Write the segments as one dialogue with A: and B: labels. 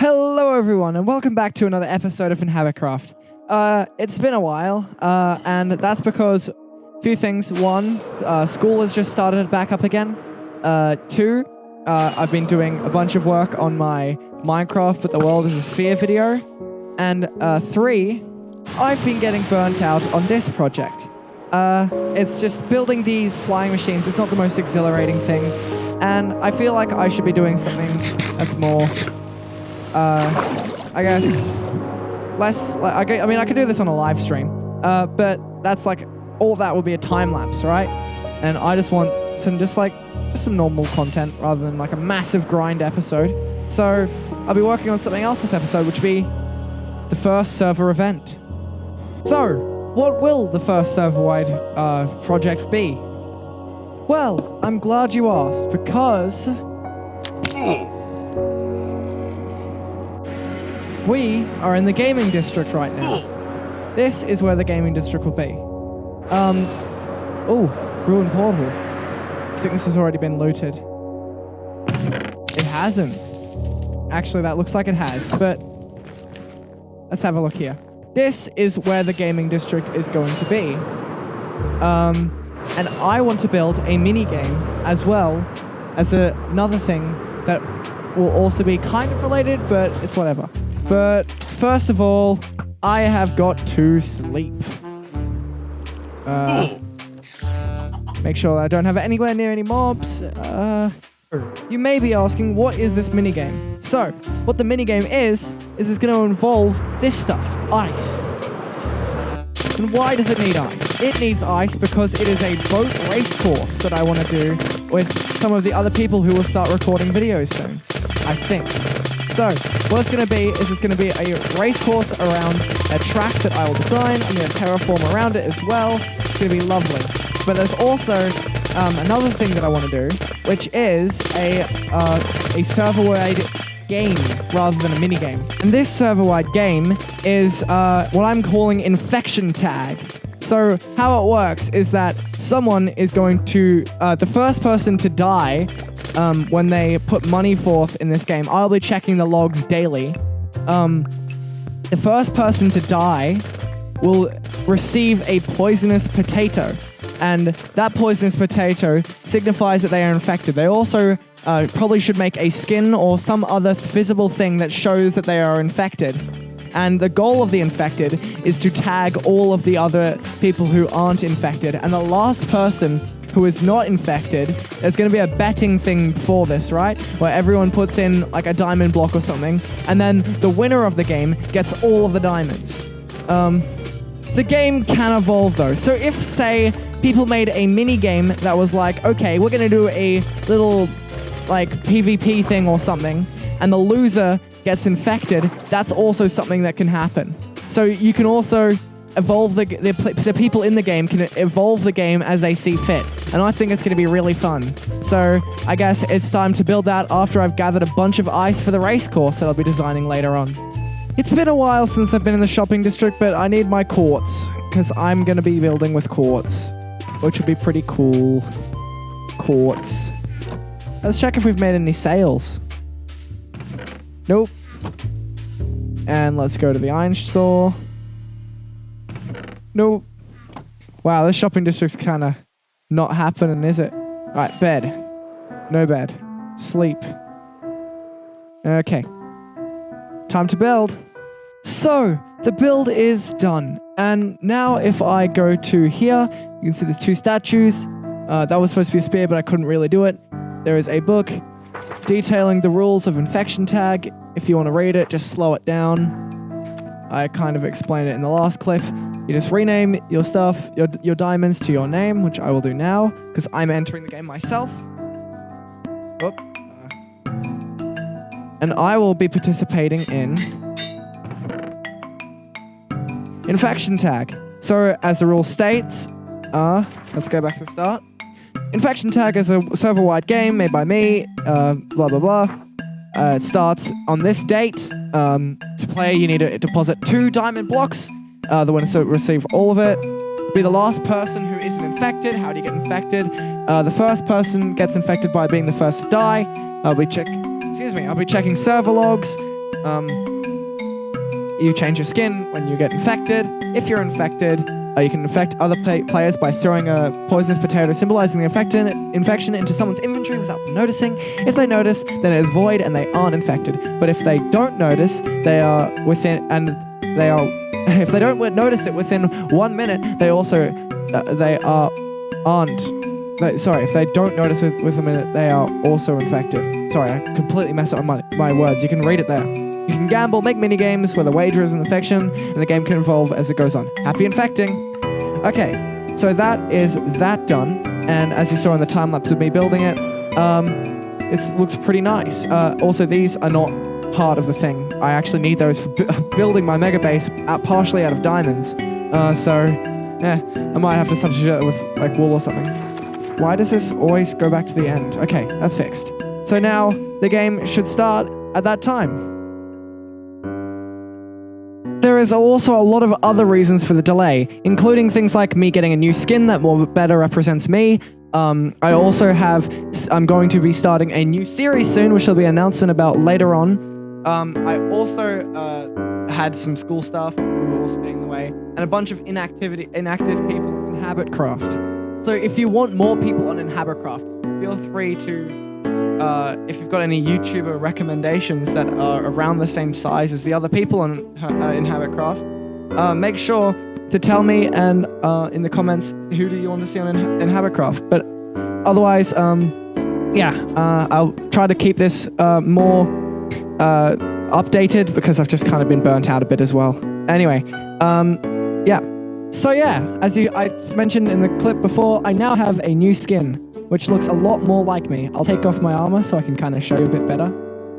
A: Hello everyone, and welcome back to another episode of InhabitCraft. It's been a while, and that's because a few things. One, school has just started back up again. Two, I've been doing a bunch of work on my Minecraft but the world is a sphere video. And three, I've been getting burnt out on this project. It's just building these flying machines. It's not the most exhilarating thing, and I feel like I should be doing something that's more... I guess less. Like, I mean, I could do this on a live stream, but that's like all that will be a time lapse, right? And I just want some just some normal content rather than like a massive grind episode. So I'll be working on something else this episode, which will be the first server event. So what will the first server-wide project be? Well, I'm glad you asked because. We are in the gaming district right now. This is where the gaming district will be. Oh, ruined portal. I think this has already been looted. It hasn't. Actually, that looks like it has, but let's have a look here. This is where the gaming district is going to be. And I want to build a mini game as well as another thing that will also be kind of related, but it's whatever. But first of all, I have got to sleep. Make sure that I don't have it anywhere near any mobs. You may be asking, what is this minigame? So, what the minigame is it's going to involve this stuff, ice. And why does it need ice? It needs ice because it is a boat race course that I want to do with some of the other people who will start recording videos soon, I think. So, what it's going to be is it's going to be a race course around a track that I will design. I'm going to terraform around it as well. It's going to be lovely. But there's also another thing that I want to do, which is a server-wide game rather than a mini-game. And this server-wide game is what I'm calling infection tag. So, how it works is that someone is going to... the first person to die... when they put money forth in this game, I'll be checking the logs daily. The first person to die will receive a poisonous potato. And that poisonous potato signifies that they are infected. They also probably should make a skin or some other visible thing that shows that they are infected. And the goal of the infected is to tag all of the other people who aren't infected. And the last person who is not infected, there's going to be a betting thing for this, right? Where everyone puts in like a diamond block or something, and then the winner of the game gets all of the diamonds. The game can evolve though. So if, say, people made a mini game that was like, okay, we're going to do a little like PvP thing or something, and the loser gets infected, that's also something that can happen. So you can also evolve the people in the game can evolve the game as they see fit, and I think it's going to be really fun. So I guess it's time to build that after I've gathered a bunch of ice for the race course that I'll be designing later on. It's been a while since I've been in the shopping district, but I need my quartz because I'm going to be building with quartz, which would be pretty cool. Quartz. Let's check if we've made any sales. Nope. And let's go to the iron store. Nope. Wow, this shopping district's kind of not happening, is it? Alright, bed. No bed. Sleep. Okay. Time to build. So, the build is done. And now if I go to here, you can see there's two statues. That was supposed to be a spear, but I couldn't really do it. There is a book detailing the rules of infection tag. If you want to read it, just slow it down. I kind of explained it in the last clip. You just rename your stuff, your diamonds to your name, which I will do now, because I'm entering the game myself. Oop. And I will be participating in infection tag. So, as the rule states, let's go back to the start. Infection tag is a server-wide game made by me, blah blah blah. It starts on this date. To play, you need to deposit 2 diamond blocks. The winner to receive all of it. Be the last person who isn't infected. How do you get infected? The first person gets infected by being the first to die. I'll be checking server logs. You change your skin when you get infected. If you're infected, you can infect other players by throwing a poisonous potato symbolizing the infection into someone's inventory without them noticing. If they notice, then it is void and they aren't infected. But if they don't notice, they are within, and they are, if they don't notice it within 1 minute, they also, sorry, if they don't notice it within a minute, they are also infected. Sorry, I completely messed up my words. You can read it there. You can gamble, make minigames where the wager is an infection, and the game can evolve as it goes on. Happy infecting! Okay, so that is that done, and as you saw in the time-lapse of me building it, it looks pretty nice. Also, these are not part of the thing. I actually need those for building my mega base partially out of diamonds. I might have to substitute it with like wool or something. Why does this always go back to the end? Okay, that's fixed. So now the game should start at that time. There is also a lot of other reasons for the delay, including things like me getting a new skin that better represents me. I'm going to be starting a new series soon, which there'll be an announcement about later on. I also had some school stuff, we were also getting in the way, and a bunch of inactive people in InhabitCraft. So if you want more people on InhabitCraft, feel free to, if you've got any YouTuber recommendations that are around the same size as the other people on InhabitCraft, make sure to tell me and in the comments who do you want to see on InhabitCraft. But otherwise, I'll try to keep this more updated because I've just kind of been burnt out a bit as well. Anyway, So as I mentioned in the clip before, I now have a new skin, which looks a lot more like me. I'll take off my armor so I can kind of show you a bit better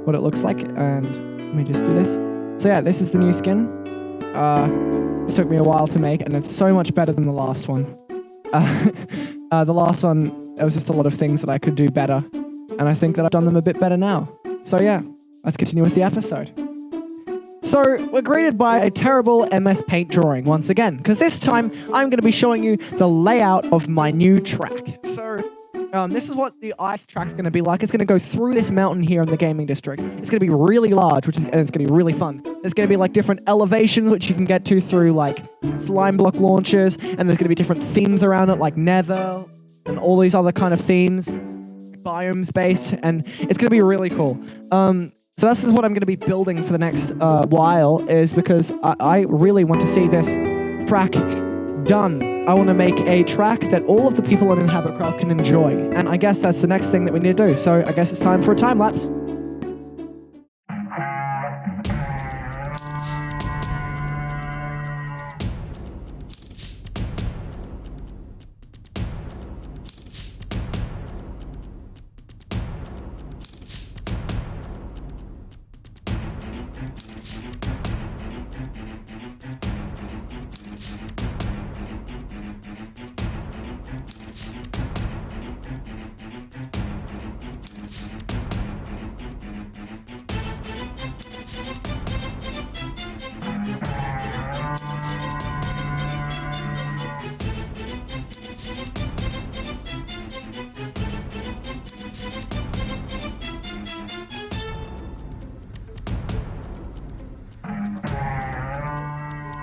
A: what it looks like. And let me just do this. So yeah, this is the new skin. It took me a while to make, and it's so much better than the last one. The last one, there was just a lot of things that I could do better, and I think that I've done them a bit better now. So yeah, let's continue with the episode. So we're greeted by a terrible MS Paint drawing once again, because this time I'm going to be showing you the layout of my new track. So this is what the ice track's going to be like. It's going to go through this mountain here in the gaming district. It's going to be really large, and it's going to be really fun. There's going to be like different elevations which you can get to through like slime block launchers, and there's going to be different themes around it like nether and all these other kind of themes, biomes based, and it's going to be really cool. So this is what I'm going to be building for the next while, is because I really want to see this track done. I want to make a track that all of the people on InhabitCraft can enjoy, and I guess that's the next thing that we need to do. So I guess it's time for a time lapse.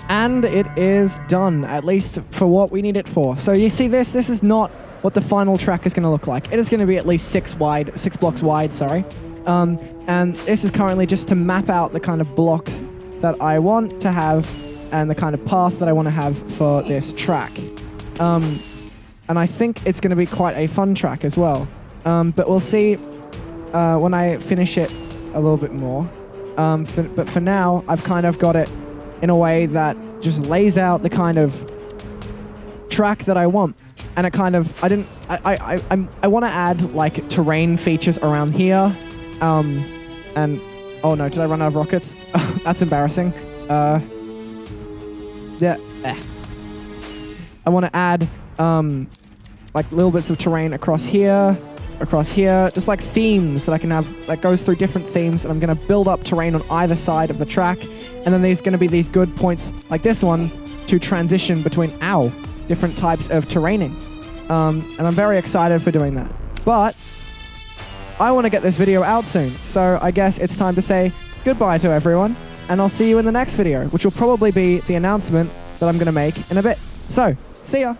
A: And it is done, at least for what we need it for. So you see this is not what the final track is going to look like. It is going to be at least 6 blocks wide, sorry. And this is currently just to map out the kind of blocks that I want to have and the kind of path that I want to have for this track. And I think it's going to be quite a fun track as well. But we'll see when I finish it a little bit more. But for now, I've kind of got it in a way that just lays out the kind of track that I want. And it kind of, I want to add like terrain features around here. And, oh no, did I run out of rockets? That's embarrassing. I want to add, like little bits of terrain across here, just like themes that I can have that goes through different themes, and I'm going to build up terrain on either side of the track. And then there's going to be these good points like this one to transition between, different types of terraining. And I'm very excited for doing that. But I want to get this video out soon. So I guess it's time to say goodbye to everyone, and I'll see you in the next video, which will probably be the announcement that I'm going to make in a bit. So, see ya!